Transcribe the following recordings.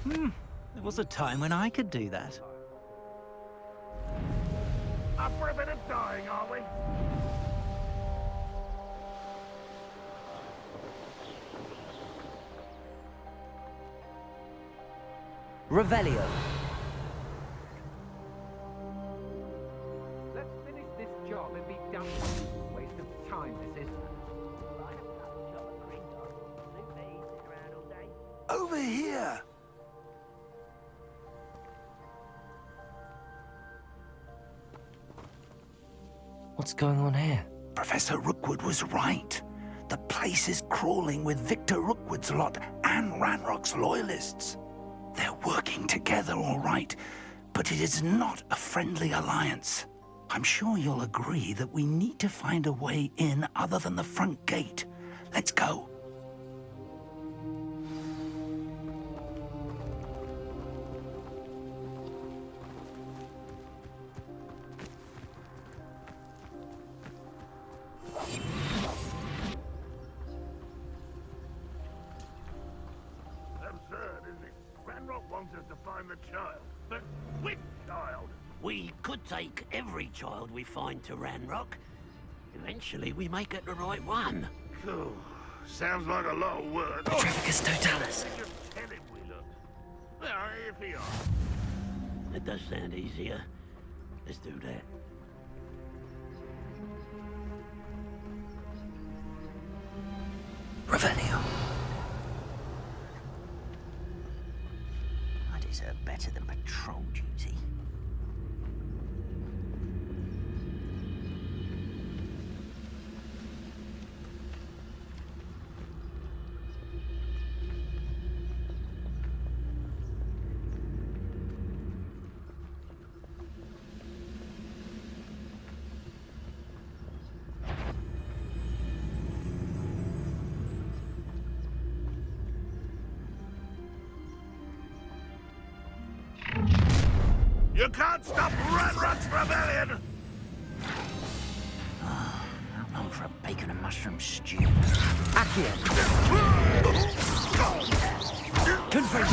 There was a time when I could do that. Up for a bit of dying, are we? Revelio. Let's finish this job and be done. Waste of time, this is. Over here! What's going on here? Professor Rookwood was right. The place is crawling with Victor Rookwood's lot and Ranrock's loyalists. They're working together, all right, but it is not a friendly alliance. I'm sure you'll agree that we need to find a way in other than the front gate. Let's go. Absurd, isn't it? Ranrock wants us to find the child. But which child? We could take every child we find to Ranrock. Eventually, we may get the right one. Phew, sounds like a lot of work. Petrificus totalis. Just tell him we look. Well, if he are. It does sound easier. Let's do that. Revelio. I deserve better than patrol duty. You can't stop Ranrock's rebellion! How long for a bacon and mushroom stew? Accio. Confirm.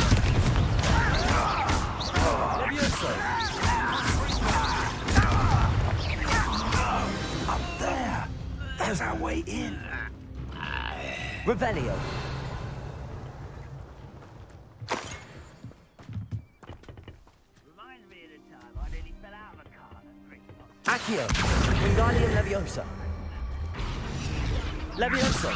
Levioso. Up there. There's our way in. Revelio. Reminds me of the time I nearly fell out of a car at Christmas. Accio. Wingardium Leviosa. Levioso.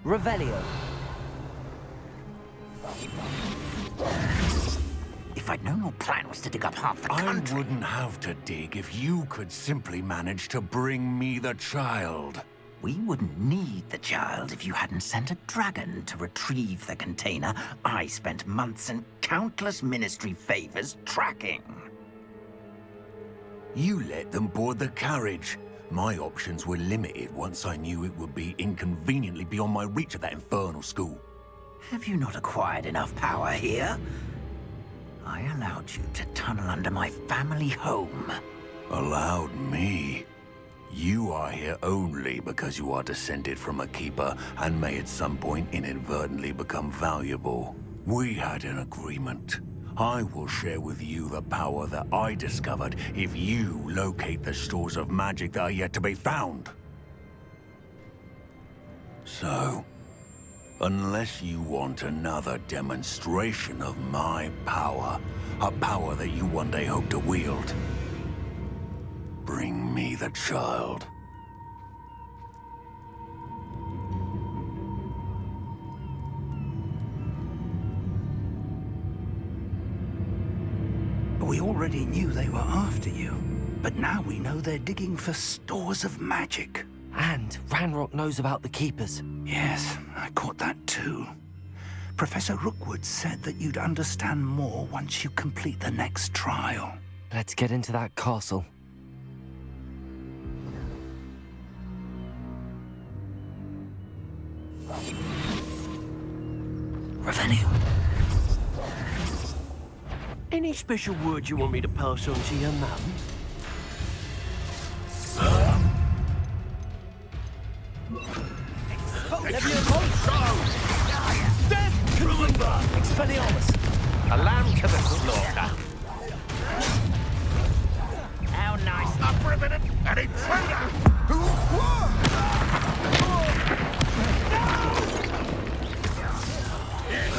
Revelio. If I'd known your plan was to dig up half the I country... wouldn't have to dig if you could simply manage to bring me the child. We wouldn't need the child if you hadn't sent a dragon to retrieve the container I spent months and countless ministry favors tracking. You let them board the carriage. My options were limited once I knew it would be inconveniently beyond my reach at that infernal school. Have you not acquired enough power here? I allowed you to tunnel under my family home. Allowed me? You are here only because you are descended from a keeper and may at some point inadvertently become valuable. We had an agreement. I will share with you the power that I discovered if you locate the stores of magic that are yet to be found. So, unless you want another demonstration of my power, a power that you one day hope to wield, bring me the child. We already knew they were after you, but now we know they're digging for stores of magic. And Ranrock knows about the Keepers. Yes, I caught that too. Professor Rookwood said that you'd understand more once you complete the next trial. Let's get into that castle. Revenue. Any special word you want me to pass on to your mum? Revenant and Intruder!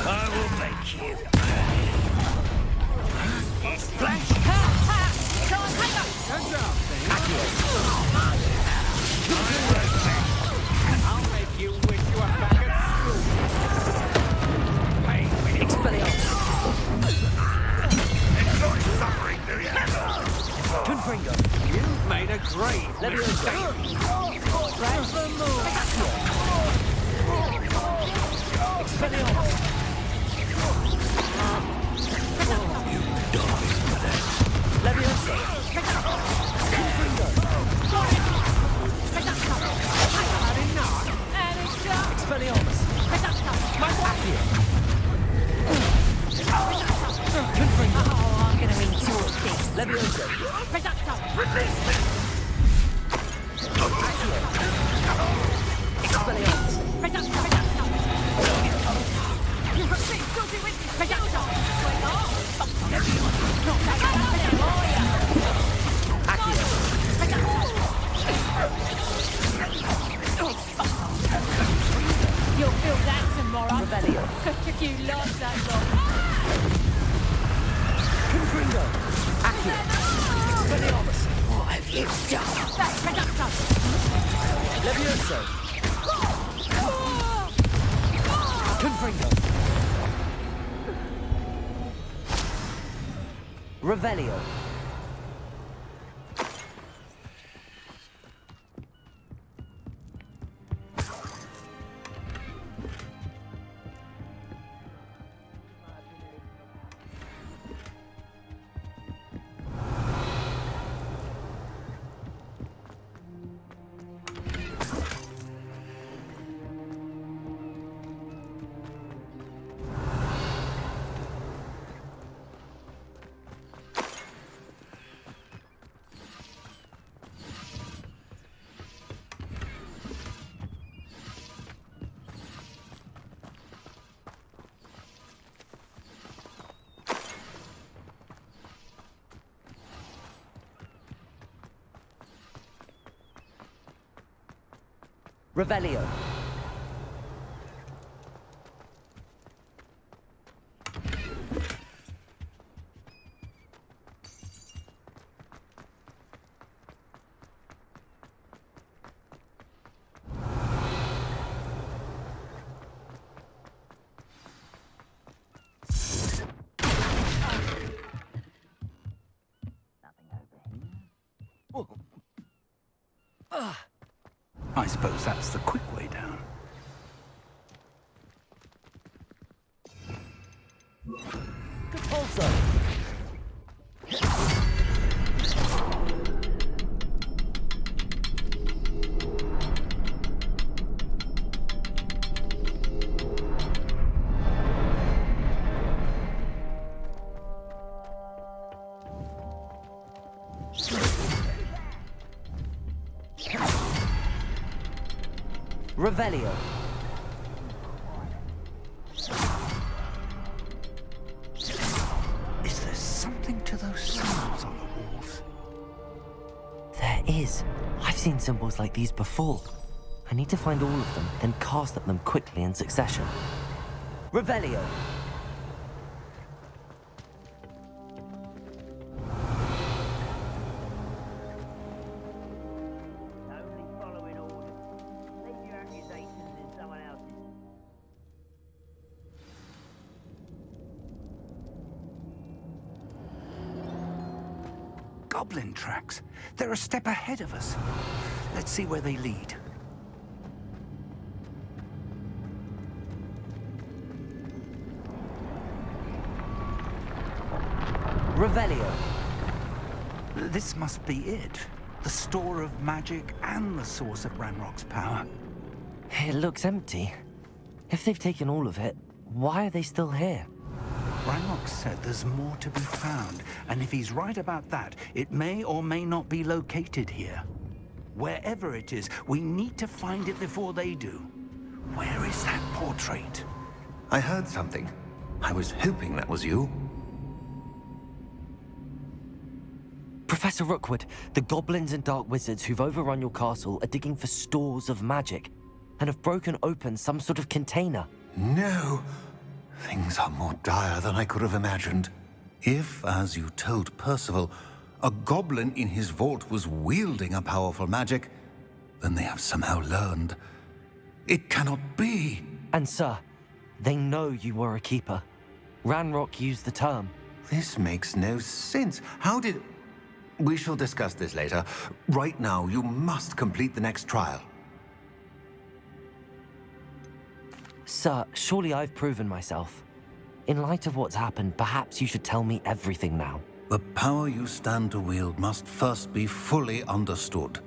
I will make you. Flash! I'll make you wish you were back at school. Hey, Expelliarmus. Enjoy suffering, do you? Confringo. you've made a grave mistake. Expelliarmus. Leviosa. Confringo. Expelliarmus. Accio. Confringo. I'm gonna eat your things. Leviosa. Release me! Accio. Expelliarmus. You'll feel that tomorrow. Revelio. Took you last that long. Confringo. Accio. Expelliarmus. What have you done? That's productive. Levioso. Confringo. Revelio. Revelio. I suppose that's the quick way down. Compulso. Revelio. Is there something to those symbols on the walls? There is. I've seen symbols like these before. I need to find all of them, then cast at them quickly in succession. Revelio. Only following orders. Leave your accusations in someone else's. Goblin tracks. They're a step ahead of us. Let's see where they lead. Revelio. This must be it. The store of magic and the source of Ranrock's power. It looks empty. If they've taken all of it, why are they still here? Ranrock said there's more to be found, and if he's right about that, it may or may not be located here. Wherever it is, we need to find it before they do. Where is that portrait? I heard something. I was hoping that was you. Professor Rookwood, the goblins and dark wizards who've overrun your castle are digging for stores of magic and have broken open some sort of container. No. Things are more dire than I could have imagined. If, as you told Percival, a goblin in his vault was wielding a powerful magic, then they have somehow learned. It cannot be. And sir, they know you were a keeper. Ranrock used the term. This makes no sense. How did... We shall discuss this later. Right now, you must complete the next trial. Sir, surely I've proven myself. In light of what's happened, perhaps you should tell me everything now. The power you stand to wield must first be fully understood.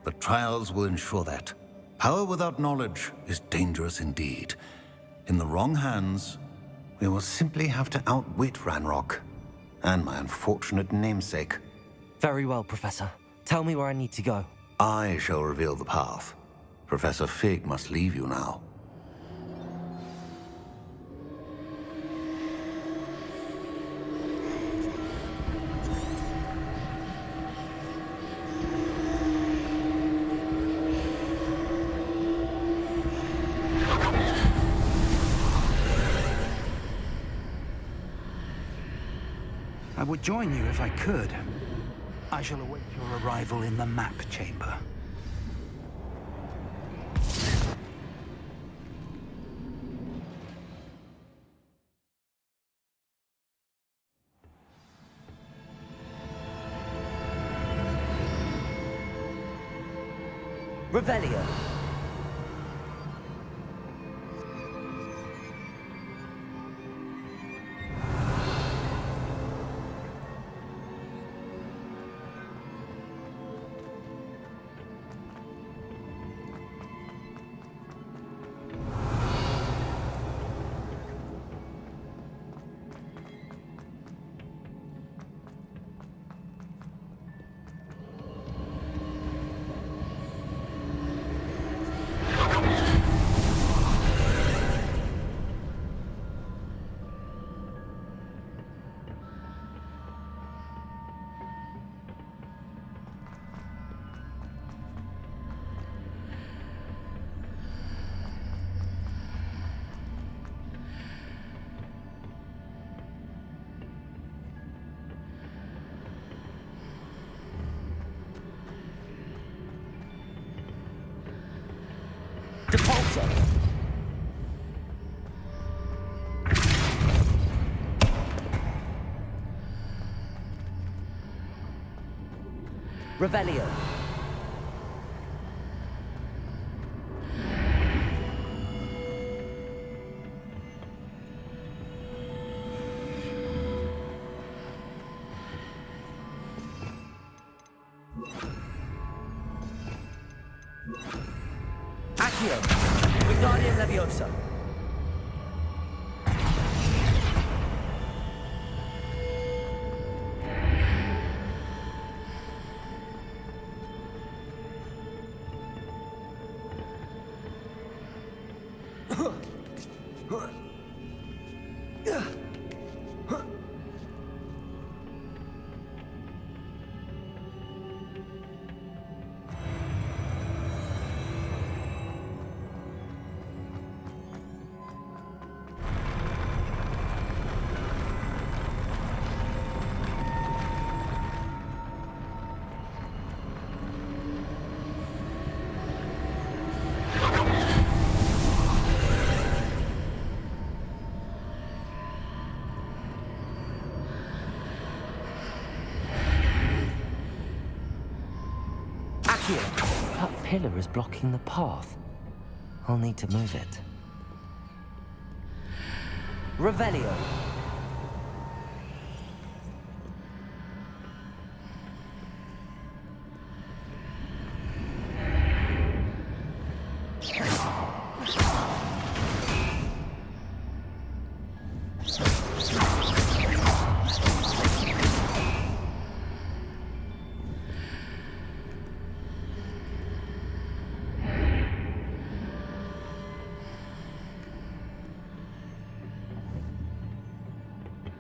The trials will ensure that. Power without knowledge is dangerous indeed. In the wrong hands, we will simply have to outwit Ranrock and my unfortunate namesake. Very well, Professor. Tell me where I need to go. I shall reveal the path. Professor Fig must leave you now. I would join you if I could. I shall await your arrival in the map chamber. Revelio. Depulso. Revelio. Accio. Wingardium Leviosa. That pillar is blocking the path. I'll need to move it. Revelio.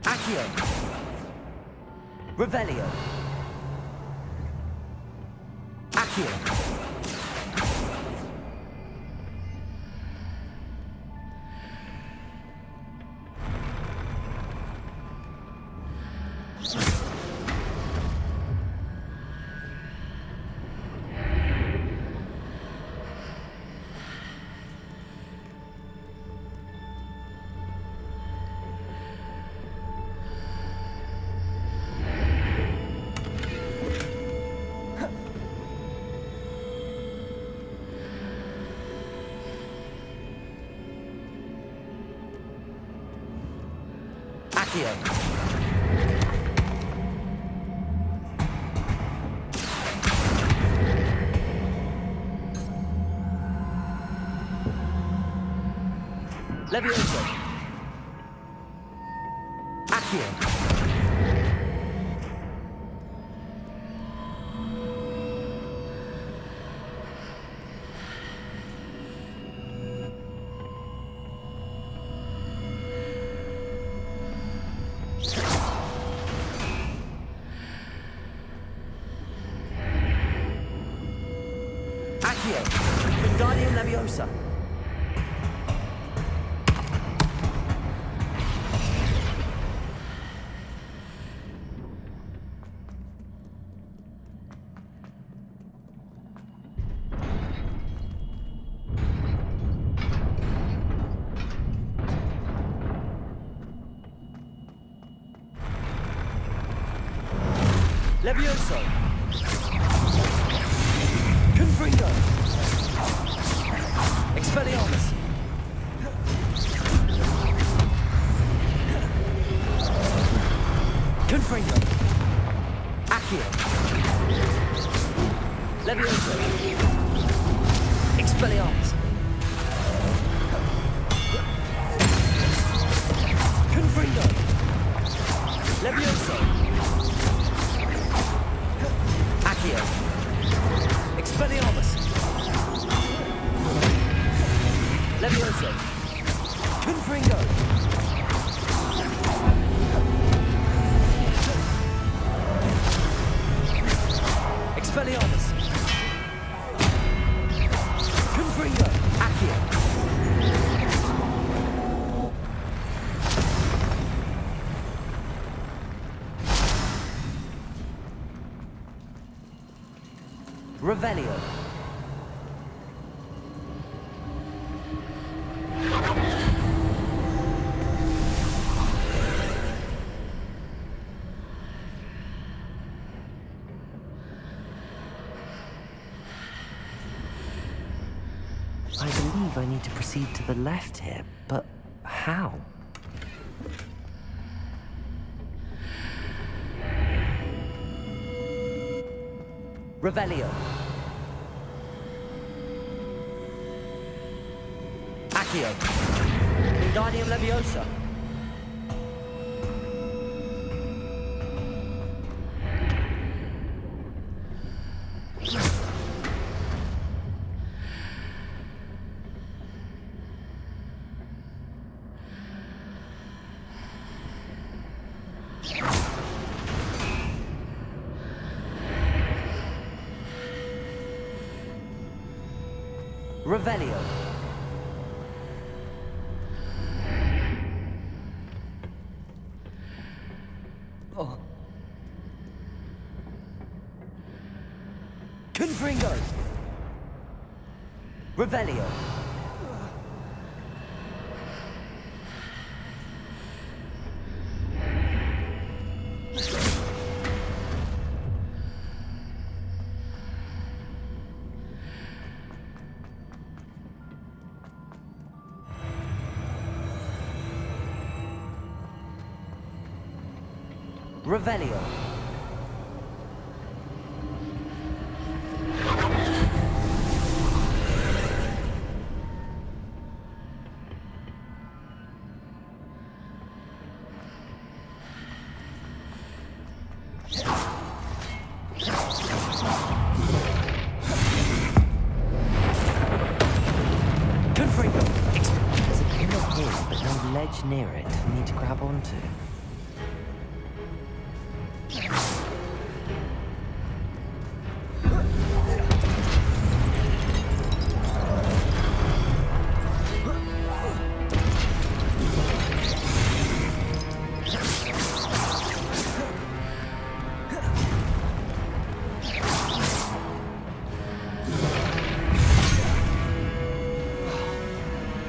Accio. Revelio. Accio. Levioso. Accio. Accio. Wingardium Leviosa. Levioso. Confringo. Expelliarmus. Confringo. Accio. Levioso. Expelliarmus. Confringo. Levioso. Accio. Expelliarmus. Levioso. Confringo. Expelliarmus. Confringo. Accio. Revelio. I believe I need to proceed to the left here, but how? Revelio. Accio. Wingardium Leviosa. Revelio. Oh. Confringo. Revelio. Revelio. Confringo. There's a pillar here, but no ledge near it for me to grab onto.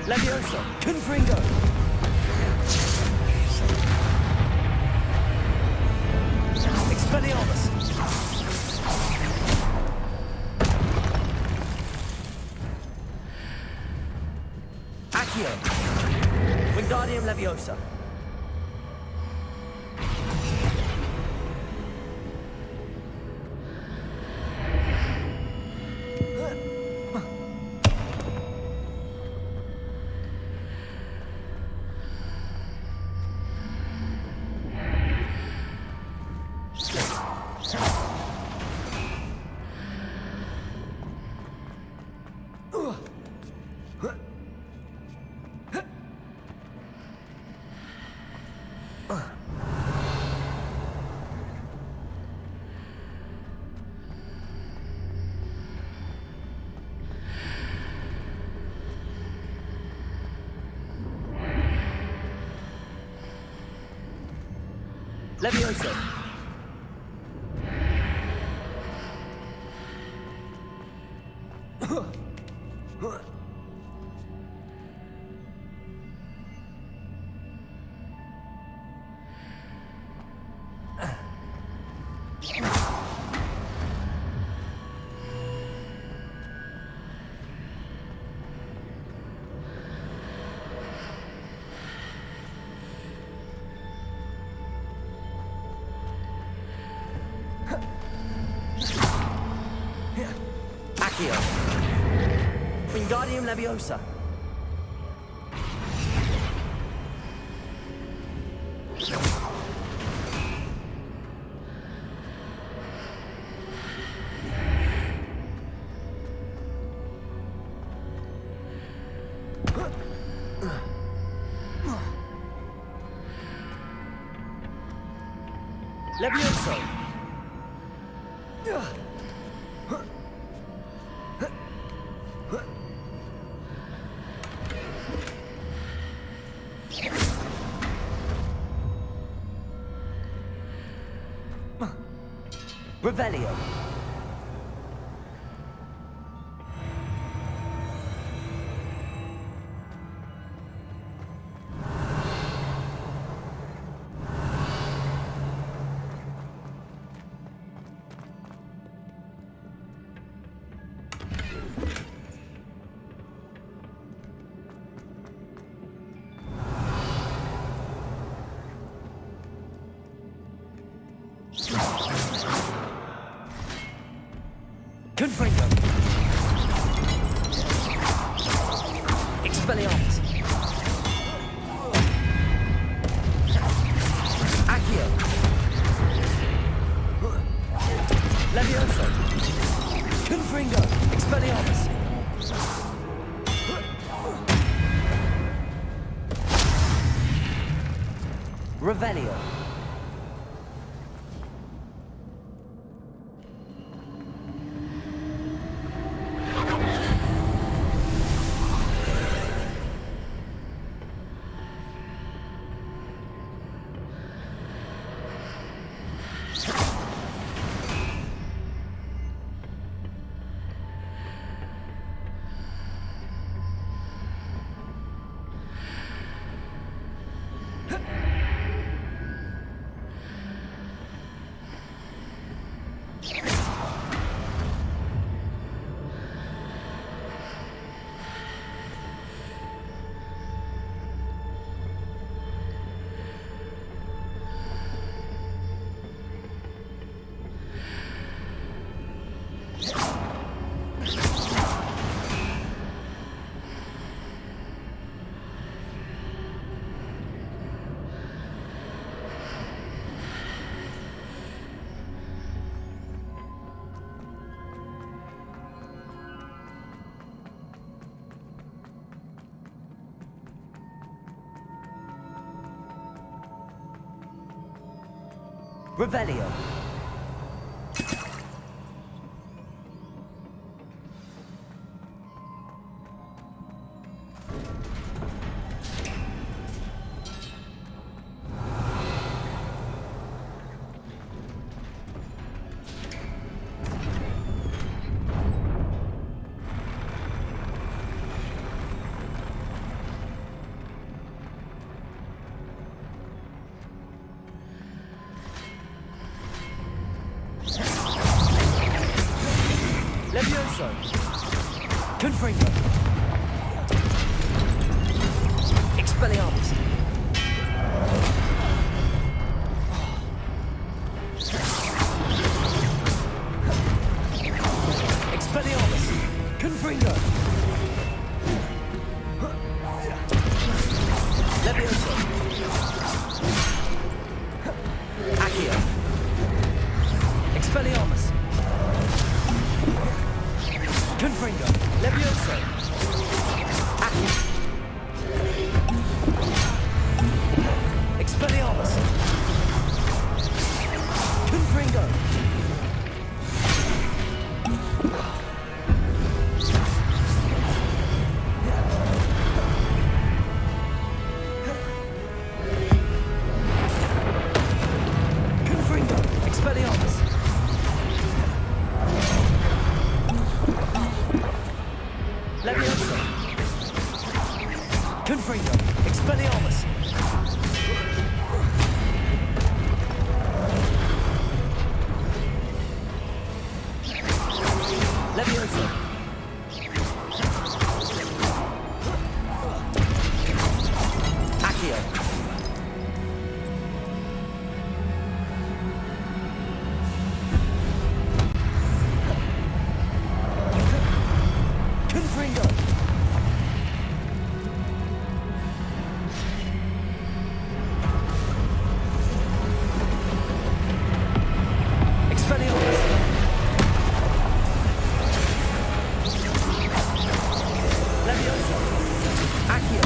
Levioso! Confringo! Expelliarmus! Accio! Wingardium Leviosa! Levioso! Accio! Wingardium Leviosa! Levioso! Revelio! Confringo! Expelliarmus! Accio! Levioso! Confringo! Expelliarmus! Revelio! Revelio! Levioso! Confringo! Expelliarmus! Expelliarmus! Confringo! Levioso! Accio! Expelliarmus! Confringo! Levioso! Accio! Expelliarmus! Confringo! Confringo! Expelliarmus! Levioso! Confringo! Expelliarmus! Levioso! Accio! Confringo! Expelliarmus! Levioso! Accio!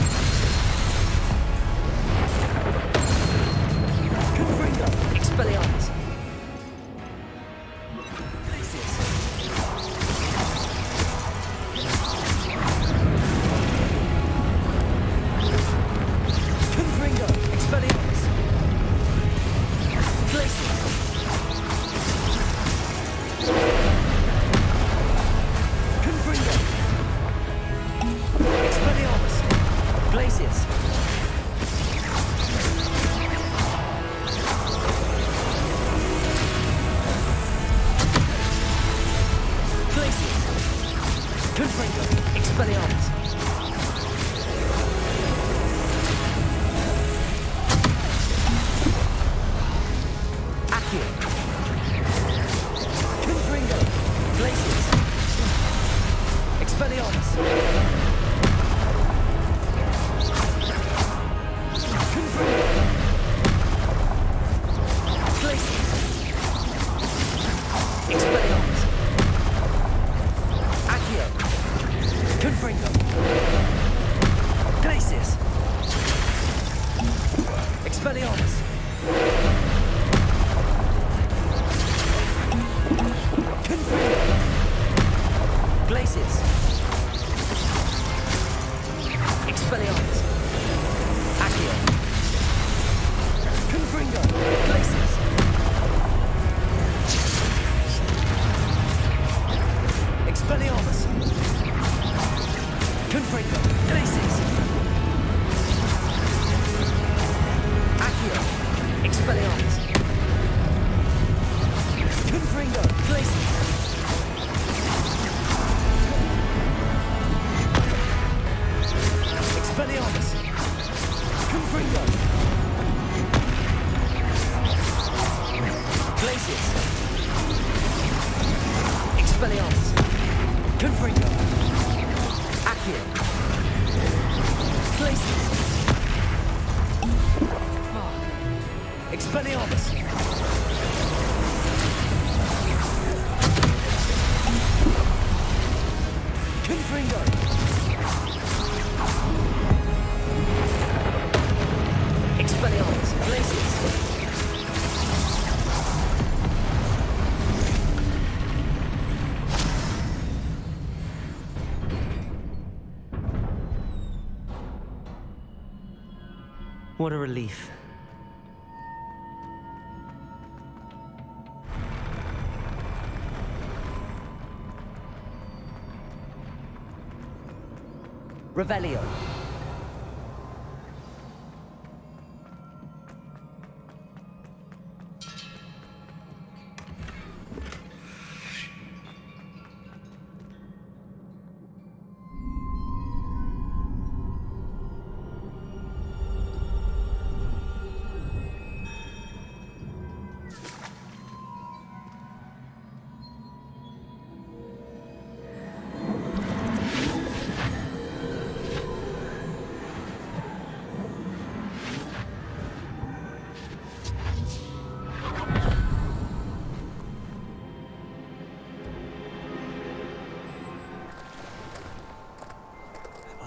Confringo! Expelliarmus! Glacius! Confringo! Expelliarmus! Glacius! Confringo! Expelliarmus! Glacius! Glacius! Confringo! Expelliarmus! Accio! Confringo! Glacius! Expelliarmus! Confringo! Glacius! Expelliarmus! Accio! Confringo! Glacius! Expelliarmus! Confringo! Glacius! Expelliarmus! Accio! Confringo! Glacius! Expelliarmus! Confringo! Glacius! Accio! Expelliarmus! Confringo! Glacius! Expelliarmus! Confringo! Glacius! Expelliarmus! Confringo! Accio! Glacius! Expelliarmus! Confringo! Expelliarmus! Glacius! What a relief. Revelio.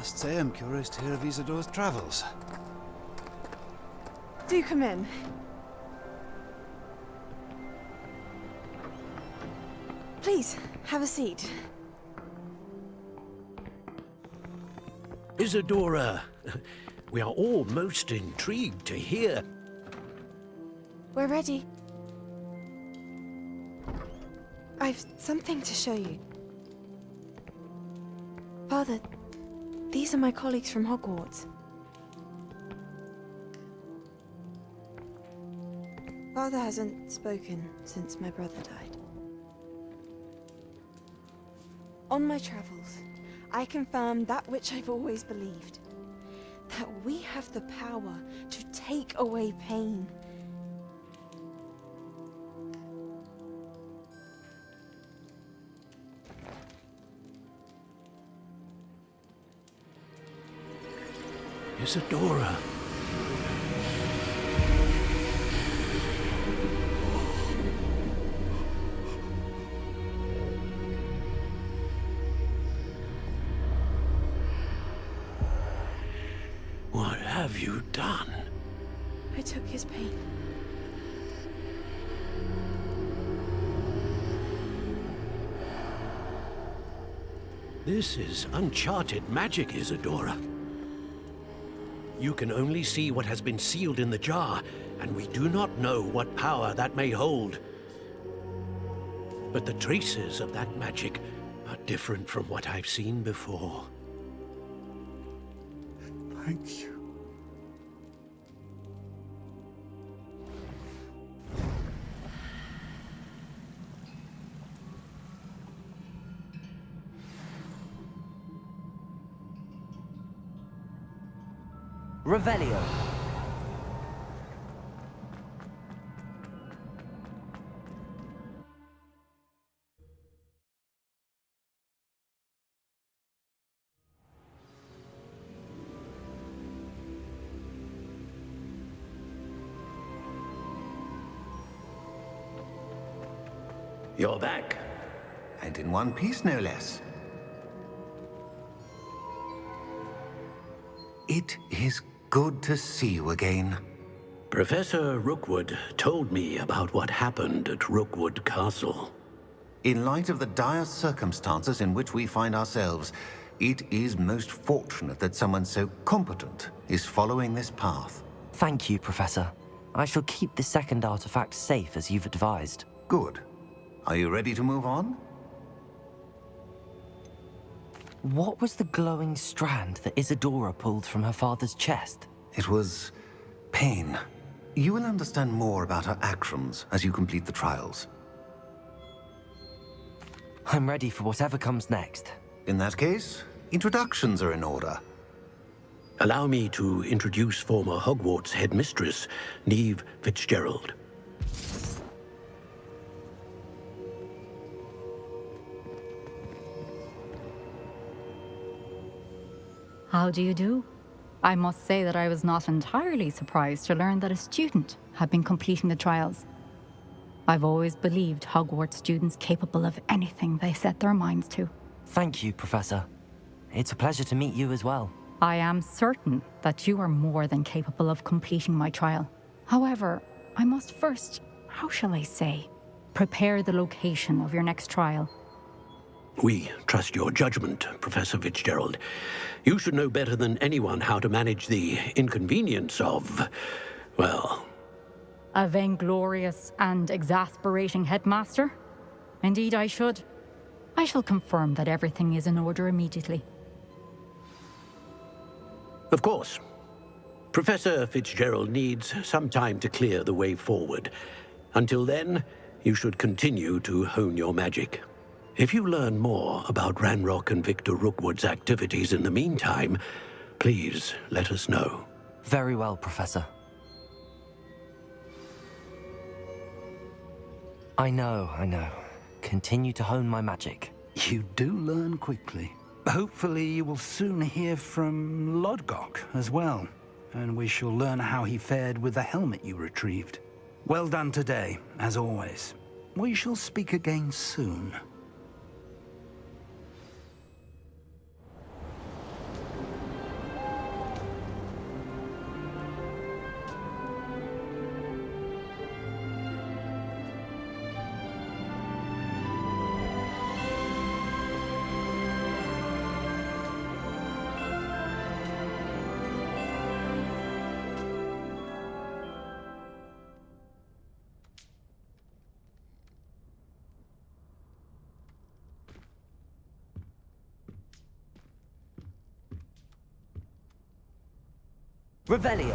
Must say I'm curious to hear of Isadore's travels. Do come in. Please, have a seat. Isadora, we are all most intrigued to hear. We're ready. I've something to show you. Father, these are my colleagues from Hogwarts. Father hasn't spoken since my brother died. On my travels, I confirmed that which I've always believed. That we have the power to take away pain. Isadora. What have you done? I took his pain. This is uncharted magic, Isadora. You can only see what has been sealed in the jar, and we do not know what power that may hold. But the traces of that magic are different from what I've seen before. Thank you. Revelio. You're back. And in one piece, no less. It is good to see you again. Professor Rookwood told me about what happened at Rookwood Castle. In light of the dire circumstances in which we find ourselves, it is most fortunate that someone so competent is following this path. Thank you, Professor. I shall keep the second artifact safe as you've advised. Good. Are you ready to move on? What was the glowing strand that Isadora pulled from her father's chest? It was pain. You will understand more about her actions as you complete the trials. I'm ready for whatever comes next. In that case, introductions are in order. Allow me to introduce former Hogwarts headmistress, Neve Fitzgerald. How do you do? I must say that I was not entirely surprised to learn that a student had been completing the trials. I've always believed Hogwarts students capable of anything they set their minds to. Thank you, Professor. It's a pleasure to meet you as well. I am certain that you are more than capable of completing my trial. However, I must first, how shall I say, prepare the location of your next trial. We trust your judgment, Professor Fitzgerald. You should know better than anyone how to manage the inconvenience of, well... A vainglorious and exasperating headmaster? Indeed I should. I shall confirm that everything is in order immediately. Of course. Professor Fitzgerald needs some time to clear the way forward. Until then, you should continue to hone your magic. If you learn more about Ranrock and Victor Rookwood's activities in the meantime, please let us know. Very well, Professor. I know. Continue to hone my magic. You do learn quickly. Hopefully you will soon hear from Lodgok as well, and we shall learn how he fared with the helmet you retrieved. Well done today, as always. We shall speak again soon. Revelio.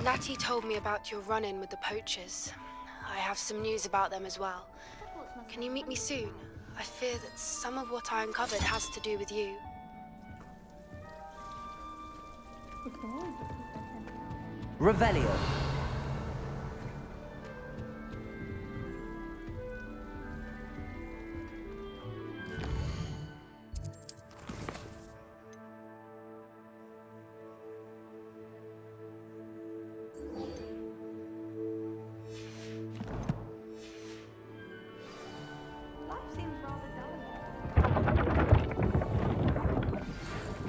Natty told me about your run-in with the poachers. I have some news about them as well. Can you meet me soon? I fear that some of what I uncovered has to do with you. Revelio.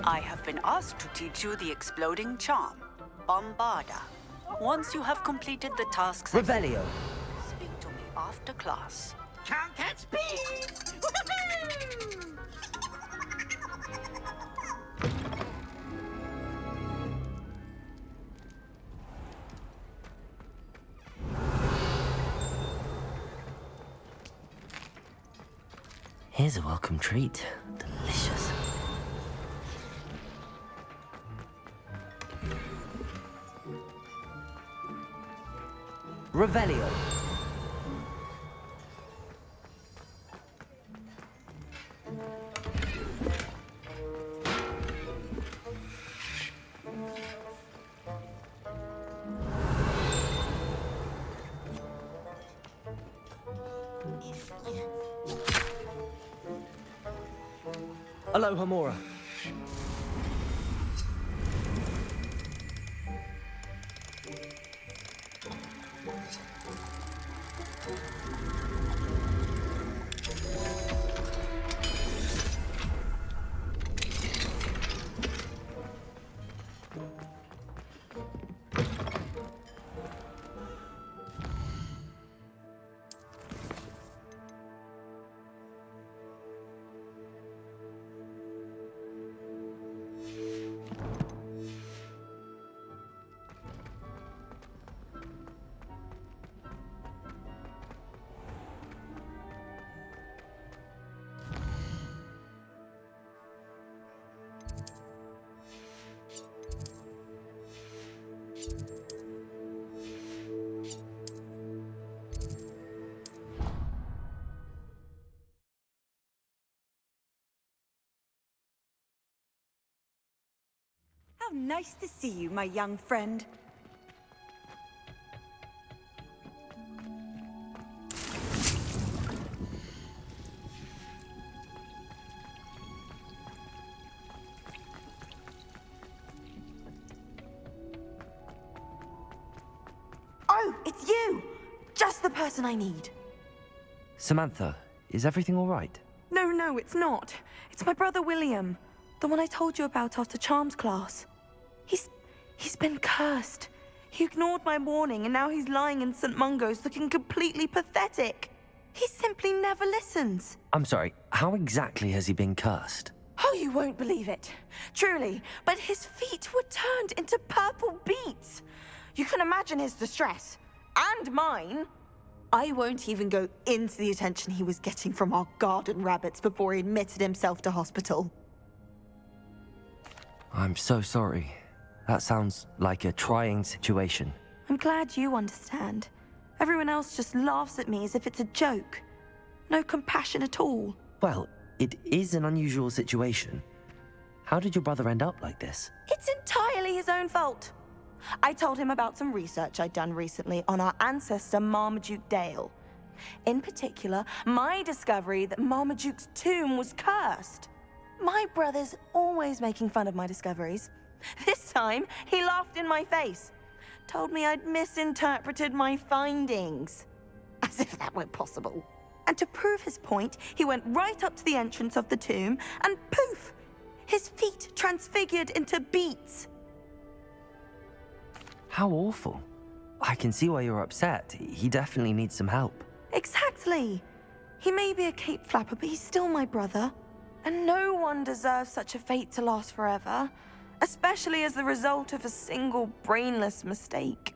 I have been asked to teach you the exploding charm, Bombarda. Once you have completed the tasks... Revelio. Speak to me after class. Can't catch bees! Here's a welcome treat. Delicious. Revelio. Aloha Mora. How nice to see you, my young friend. Oh, it's you! Just the person I need. Samantha, is everything all right? No, it's not. It's my brother William. The one I told you about after Charms class. He's been cursed. He ignored my warning and now he's lying in St. Mungo's looking completely pathetic. He simply never listens. I'm sorry, how exactly has he been cursed? Oh, you won't believe it. Truly, but his feet were turned into purple beets. You can imagine his distress. And mine. I won't even go into the attention he was getting from our garden rabbits before he admitted himself to hospital. I'm so sorry. That sounds like a trying situation. I'm glad you understand. Everyone else just laughs at me as if it's a joke. No compassion at all. Well, it is an unusual situation. How did your brother end up like this? It's entirely his own fault. I told him about some research I'd done recently on our ancestor Marmaduke Dale. In particular, my discovery that Marmaduke's tomb was cursed. My brother's always making fun of my discoveries. This time, he laughed in my face. Told me I'd misinterpreted my findings. As if that were possible. And to prove his point, he went right up to the entrance of the tomb and poof! His feet transfigured into beets. How awful. I can see why you're upset. He definitely needs some help. Exactly. He may be a cape flapper, but he's still my brother. And no one deserves such a fate to last forever, especially as the result of a single brainless mistake.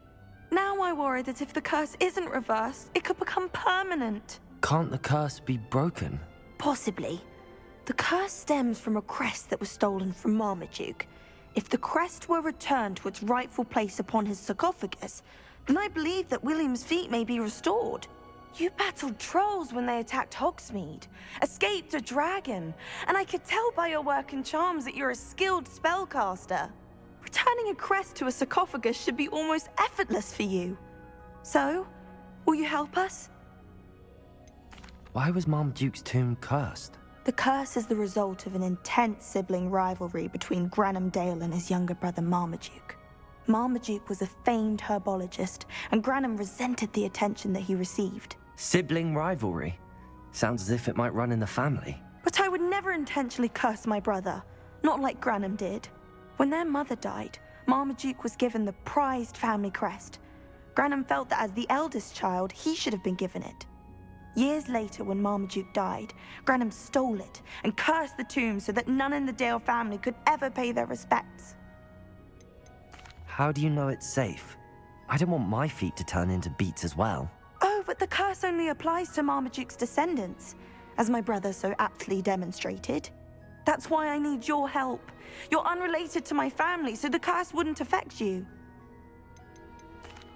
Now I worry that if the curse isn't reversed, it could become permanent. Can't the curse be broken? Possibly. The curse stems from a crest that was stolen from Marmaduke. If the crest were returned to its rightful place upon his sarcophagus, then I believe that William's feat may be restored. You battled trolls when they attacked Hogsmeade, escaped a dragon, and I could tell by your work and charms that you're a skilled spellcaster. Returning a crest to a sarcophagus should be almost effortless for you. So, will you help us? Why was Marmaduke's tomb cursed? The curse is the result of an intense sibling rivalry between Granham Dale and his younger brother Marmaduke. Marmaduke was a famed herbologist, and Granham resented the attention that he received. Sibling rivalry? Sounds as if it might run in the family. But I would never intentionally curse my brother, not like Granham did. When their mother died, Marmaduke was given the prized family crest. Granham felt that as the eldest child, he should have been given it. Years later, when Marmaduke died, Granham stole it and cursed the tomb so that none in the Dale family could ever pay their respects. How do you know it's safe? I don't want my feet to turn into beets as well. Oh, but the curse only applies to Marmaduke's descendants, as my brother so aptly demonstrated. That's why I need your help. You're unrelated to my family, so the curse wouldn't affect you.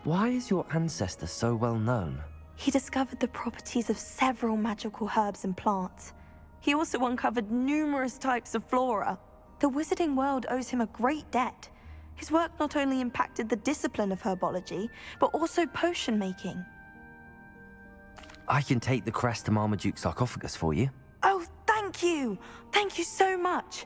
Why is your ancestor so well known? He discovered the properties of several magical herbs and plants. He also uncovered numerous types of flora. The wizarding world owes him a great debt. His work not only impacted the discipline of herbology, but also potion making. I can take the crest to Marmaduke's sarcophagus for you. Oh, thank you! Thank you so much!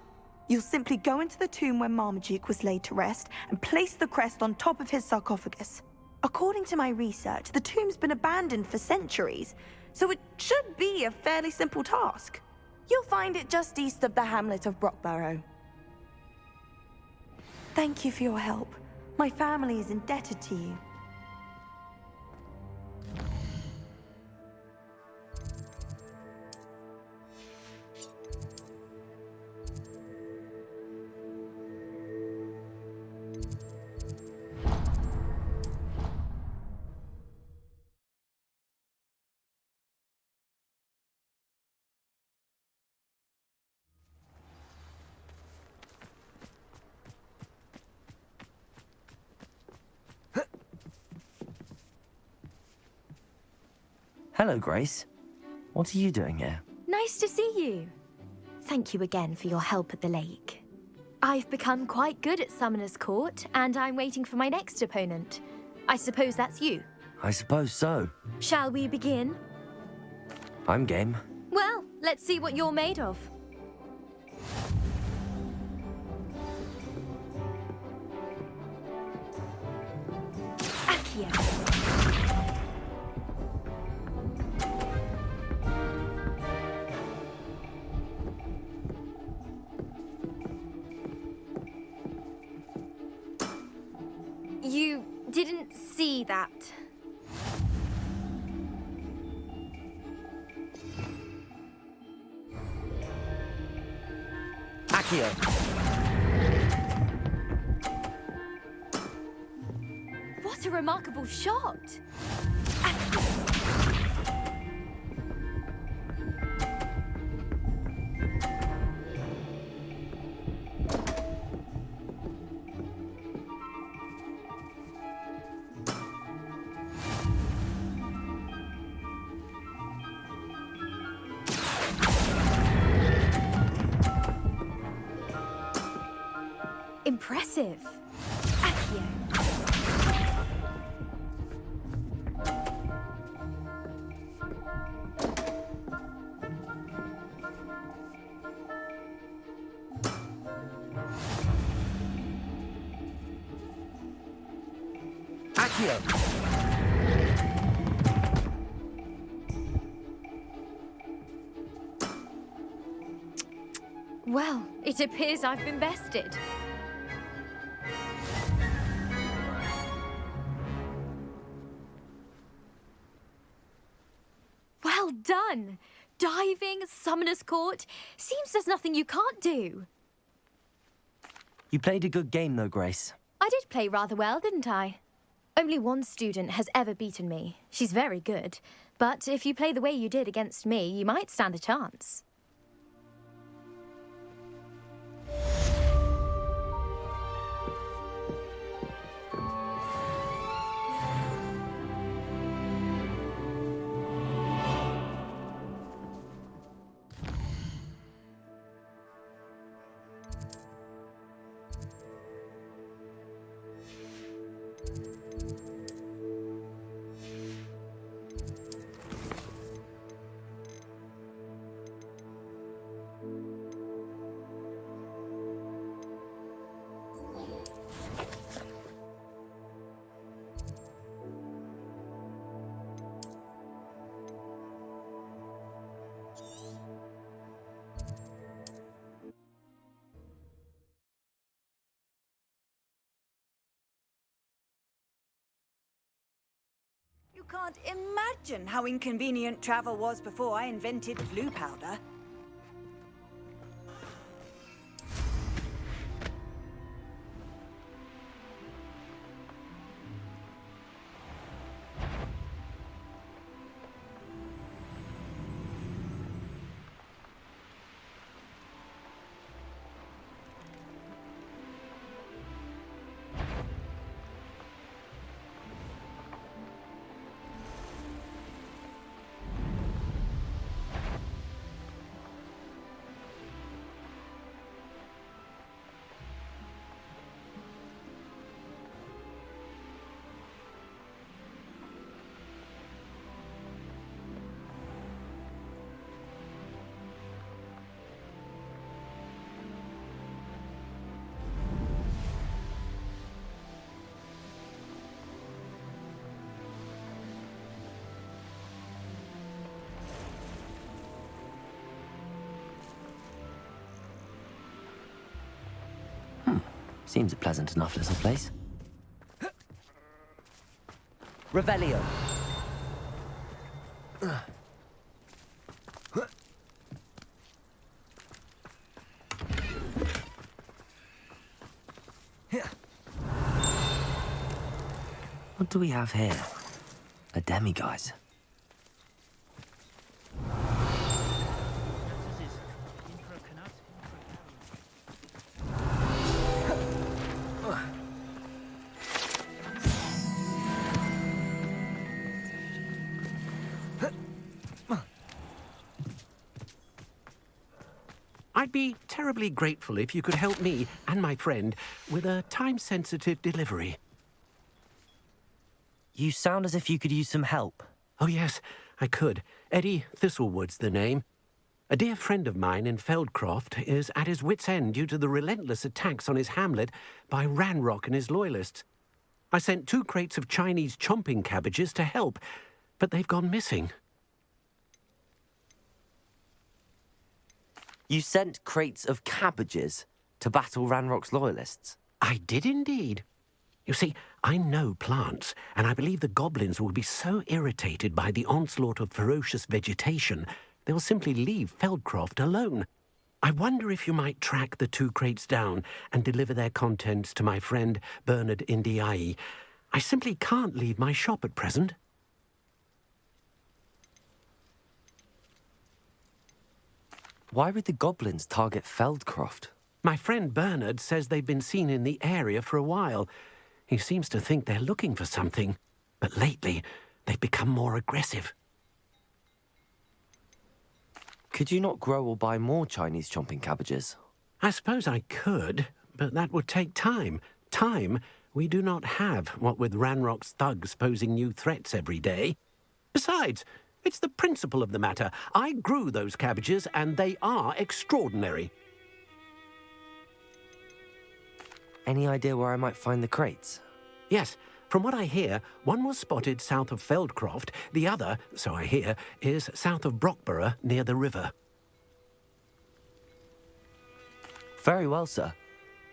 You'll simply go into the tomb where Marmaduke was laid to rest and place the crest on top of his sarcophagus. According to my research, the tomb's been abandoned for centuries, so it should be a fairly simple task. You'll find it just east of the hamlet of Brockborough. Thank you for your help. My family is indebted to you. Hello, Grace. What are you doing here? Nice to see you. Thank you again for your help at the lake. I've become quite good at Summoner's Court, and I'm waiting for my next opponent. I suppose that's you. I suppose so. Shall we begin? I'm game. Well, let's see what you're made of. Accio. You didn't see that. Accio. What a remarkable shot! Impressive. Accio. Accio. Well, it appears I've been bested. done. Diving, Summoner's Court. Seems there's nothing you can't do. You played a good game, though, Grace. I did play rather well, didn't I? Only one student has ever beaten me. She's very good. But if you play the way you did against me, you might stand a chance. You can't imagine how inconvenient travel was before I invented blue powder. Seems a pleasant enough little place. Revelio. What do we have here? A demiguise. I'd be terribly grateful if you could help me and my friend with a time-sensitive delivery. You sound as if you could use some help. Oh, yes, I could. Eddie Thistlewood's the name. A dear friend of mine in Feldcroft is at his wit's end due to the relentless attacks on his hamlet by Ranrock and his loyalists. I sent 2 crates of Chinese chomping cabbages to help, but they've gone missing. You sent crates of cabbages to battle Ranrock's loyalists? I did indeed. You see, I know plants, and I believe the goblins will be so irritated by the onslaught of ferocious vegetation, they'll simply leave Feldcroft alone. I wonder if you might track the 2 crates down and deliver their contents to my friend Bernard Indiai. I simply can't leave my shop at present. Why would the goblins target Feldcroft? My friend Bernard says they've been seen in the area for a while. He seems to think they're looking for something, but lately they've become more aggressive. Could you not grow or buy more Chinese chomping cabbages? I suppose I could, but that would take time. Time we do not have, what with Ranrock's thugs posing new threats every day. Besides, it's the principle of the matter. I grew those cabbages, and they are extraordinary. Any idea where I might find the crates? Yes. From what I hear, one was spotted south of Feldcroft. The other, so I hear, is south of Brockborough, near the river. Very well, sir.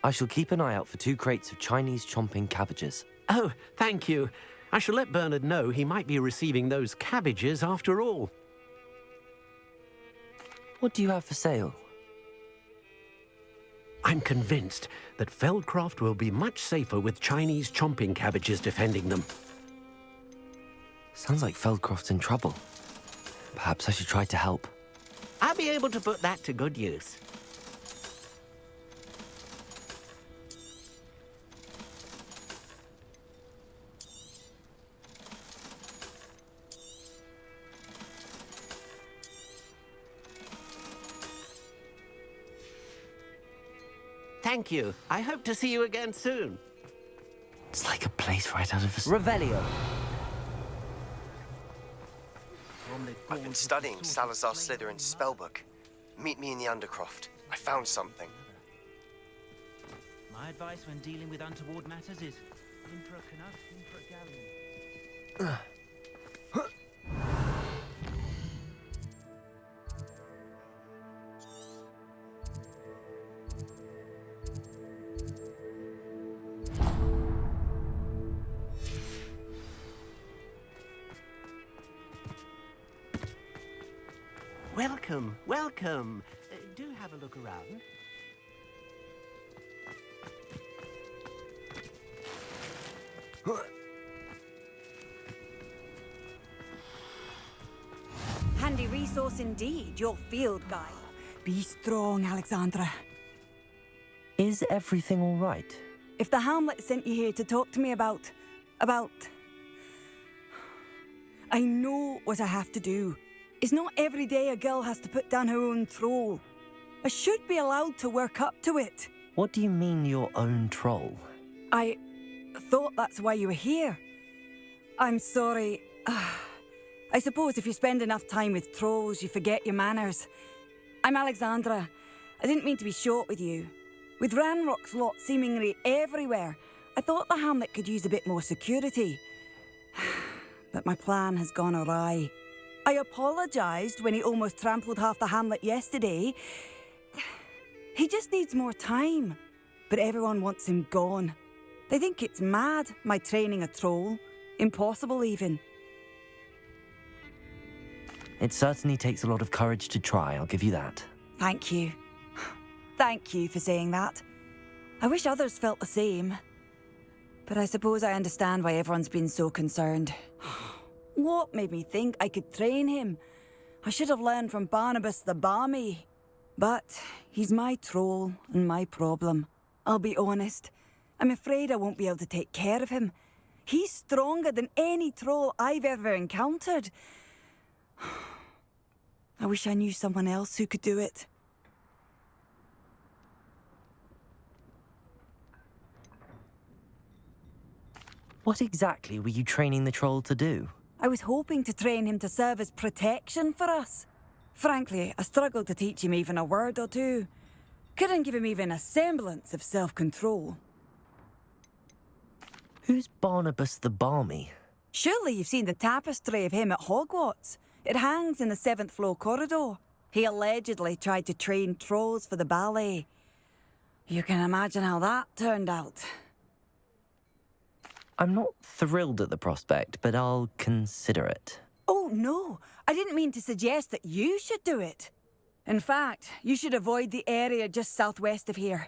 I shall keep an eye out for 2 crates of Chinese chomping cabbages. Oh, thank you. I shall let Bernard know he might be receiving those cabbages after all. What do you have for sale? I'm convinced that Feldcroft will be much safer with Chinese chomping cabbages defending them. Sounds like Feldcroft's in trouble. Perhaps I should try to help. I'll be able to put that to good use. Thank you. I hope to see you again soon. It's like a place right out of a... Revelio. I've been studying Salazar Slytherin's spellbook. Meet me in the Undercroft. I found something. My advice when dealing with untoward matters is in for a Canuck, in for a galleon. Welcome, welcome. Do have a look around. Handy resource indeed, your field guide. Be strong, Alexandra. Is everything all right? If the Hamlet sent you here to talk to me about... I know what I have to do. It's not every day a girl has to put down her own troll. I should be allowed to work up to it. What do you mean, your own troll? I thought that's why you were here. I'm sorry. I suppose if you spend enough time with trolls, you forget your manners. I'm Alexandra. I didn't mean to be short with you. With Ranrock's lot seemingly everywhere, I thought the Hamlet could use a bit more security. But my plan has gone awry. I apologised when he almost trampled half the Hamlet yesterday. He just needs more time. But everyone wants him gone. They think it's mad, my training a troll. Impossible, even. It certainly takes a lot of courage to try, I'll give you that. Thank you. Thank you for saying that. I wish others felt the same. But I suppose I understand why everyone's been so concerned. What made me think I could train him? I should have learned from Barnabas the Barmy. But he's my troll and my problem. I'll be honest. I'm afraid I won't be able to take care of him. He's stronger than any troll I've ever encountered. I wish I knew someone else who could do it. What exactly were you training the troll to do? I was hoping to train him to serve as protection for us. Frankly, I struggled to teach him even a word or two. Couldn't give him even a semblance of self-control. Who's Barnabas the Barmy? Surely you've seen the tapestry of him at Hogwarts. It hangs in the 7th floor corridor. He allegedly tried to train trolls for the ballet. You can imagine how that turned out. I'm not thrilled at the prospect, but I'll consider it. Oh, no. I didn't mean to suggest that you should do it. In fact, you should avoid the area just southwest of here.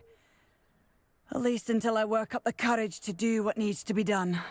At least until I work up the courage to do what needs to be done.